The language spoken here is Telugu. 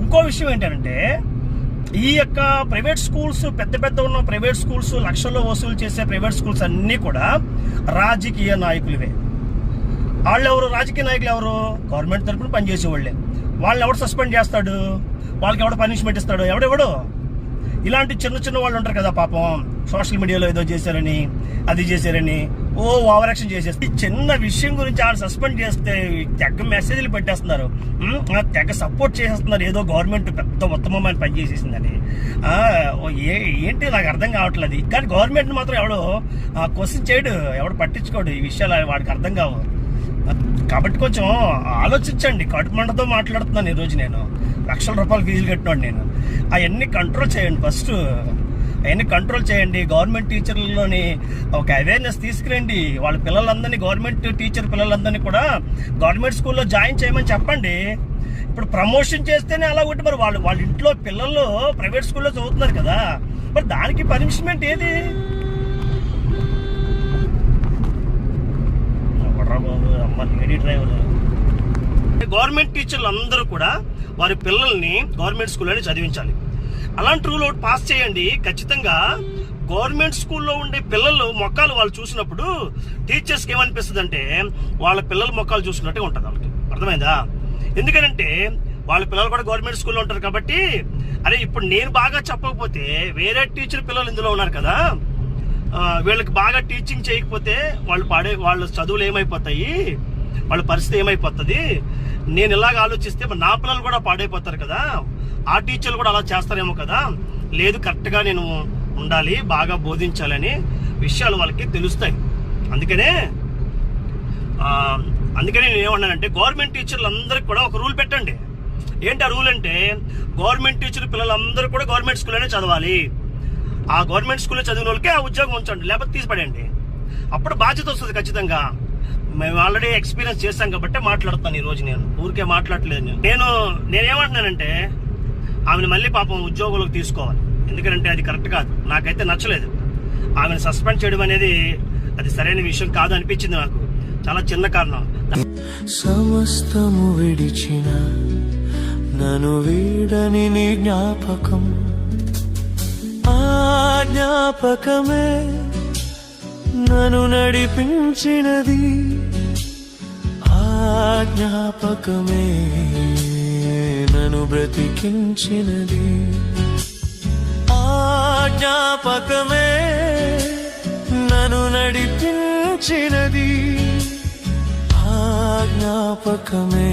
ఇంకో విషయం ఏంటంటే ఈ యొక్క ప్రైవేట్ స్కూల్స్, పెద్ద ఉన్న ప్రైవేట్ స్కూల్స్, లక్షల్లో వసూలు చేసే ప్రైవేట్ స్కూల్స్ అన్నీ కూడా రాజకీయ నాయకులవే. వాళ్ళు ఎవరు? రాజకీయ నాయకులు ఎవరు? గవర్నమెంట్ తరఫున పనిచేసేవాళ్ళే. వాళ్ళని ఎవడు సస్పెండ్ చేస్తాడు? వాళ్ళకి ఎవడు పనిష్మెంట్ ఇస్తాడు? ఎవడెవడు? ఇలాంటి చిన్న వాళ్ళు ఉంటారు కదా పాపం, సోషల్ మీడియాలో ఏదో చేశారని, అది చేశారని ఓవర్ యాక్షన్ చేసేస్తే ఈ చిన్న విషయం గురించి వాళ్ళు సస్పెండ్ చేస్తే తెగ మెసేజ్లు పెట్టేస్తున్నారు, తెగ సపోర్ట్ చేసేస్తున్నారు, ఏదో గవర్నమెంట్ పెద్ద ఉత్తమమైన పని చేసేసిందని. ఏంటి నాకు అర్థం కావట్లేదు. కానీ గవర్నమెంట్ మాత్రం ఎవడు క్వశ్చన్ చేయడు, ఎవడు పట్టించుకోడు ఈ విషయాలు, వాడికి అర్థం కావు. కాబట్టి కొంచెం ఆలోచించండి. కడుపు మంటతో మాట్లాడుతున్నాను ఈరోజు. నేను లక్షల రూపాయలు ఫీజులు కట్టినాడు. నేను అవన్నీ కంట్రోల్ చేయండి. ఫస్ట్ అవన్నీ కంట్రోల్ చేయండి. గవర్నమెంట్ టీచర్లలోని ఒక అవేర్నెస్ తీసుకురండి. వాళ్ళ పిల్లలందరినీ, గవర్నమెంట్ టీచర్ పిల్లలందరినీ కూడా గవర్నమెంట్ స్కూల్లో జాయిన్ చేయమని చెప్పండి. ఇప్పుడు ప్రమోషన్ చేస్తేనే అలా ఒకటి, మరి వాళ్ళ ఇంట్లో పిల్లలు ప్రైవేట్ స్కూల్లో చదువుతున్నారు కదా, మరి దానికి పనిష్మెంట్ ఏది? గవర్నమెంట్ టీచర్లు అందరూ కూడా వారి పిల్లల్ని గవర్నమెంట్ స్కూల్లోనే చదివించాలి. అలాంటి రూల్ ఒకటి పాస్ చేయండి. ఖచ్చితంగా గవర్నమెంట్ స్కూల్లో ఉండే పిల్లలు మొక్కలు వాళ్ళు చూసినప్పుడు టీచర్స్కి ఏమనిపిస్తుంది అంటే వాళ్ళ పిల్లల మొక్కలు చూసినట్టుగా ఉంటుంది వాళ్ళకి. అర్థమైందా? ఎందుకనంటే వాళ్ళ పిల్లలు కూడా గవర్నమెంట్ స్కూల్లో ఉంటారు కాబట్టి, అరే ఇప్పుడు నేను బాగా చెప్పకపోతే వేరే టీచర్ పిల్లలు ఇందులో ఉన్నారు కదా, వీళ్ళకి బాగా టీచింగ్ చేయకపోతే వాళ్ళ చదువులు ఏమైపోతాయి, వాళ్ళ పరిస్థితి ఏమైపోతుంది, నేను ఇలాగ ఆలోచిస్తే నా పిల్లలు కూడా పాడైపోతారు కదా, ఆ టీచర్లు కూడా అలా చేస్తారేమో కదా, లేదు కరెక్ట్గా నేను ఉండాలి, బాగా బోధించాలని విషయాలు వాళ్ళకి తెలుస్తాయి. అందుకనే నేను ఏమన్నానంటే గవర్నమెంట్ టీచర్లు అందరికి కూడా ఒక రూల్ పెట్టండి. ఏంటి ఆ రూల్ అంటే, గవర్నమెంట్ టీచర్ పిల్లలందరూ కూడా గవర్నమెంట్ స్కూల్లోనే చదవాలి. ఆ గవర్నమెంట్ స్కూల్లో చదివిన వాళ్ళకే ఆ ఉద్యోగం ఉంచండి, లేకపోతే తీసిపడండి. అప్పుడు బాధ్యత వస్తుంది ఖచ్చితంగా. మేము ఆల్రెడీ ఎక్స్పీరియన్స్ చేశాం కాబట్టి మాట్లాడుతాను ఈరోజు. నేను ఊరికే మాట్లాడలేదు. నేనేమంటున్నానంటే ఆమెను మళ్ళీ పాపం ఉద్యోగంలోకి తీసుకోవాలి. ఎందుకంటే అది కరెక్ట్ కాదు, నాకైతే నచ్చలేదు. ఆమెను సస్పెండ్ చేయడం అనేది అది సరైన విషయం కాదు అనిపించింది నాకు. చాలా చిన్న కారణం. సమస్తము విడిచిన నన్ను వీడని నీ జ్ఞాపకం, ఆ జ్ఞాపకమే నన్ను నడిపించినది, ఆ జ్ఞాపకమే నన్ను బ్రతికించినది, ఆ జ్ఞాపకమే నన్ను నడిపించినది, ఆ జ్ఞాపకమే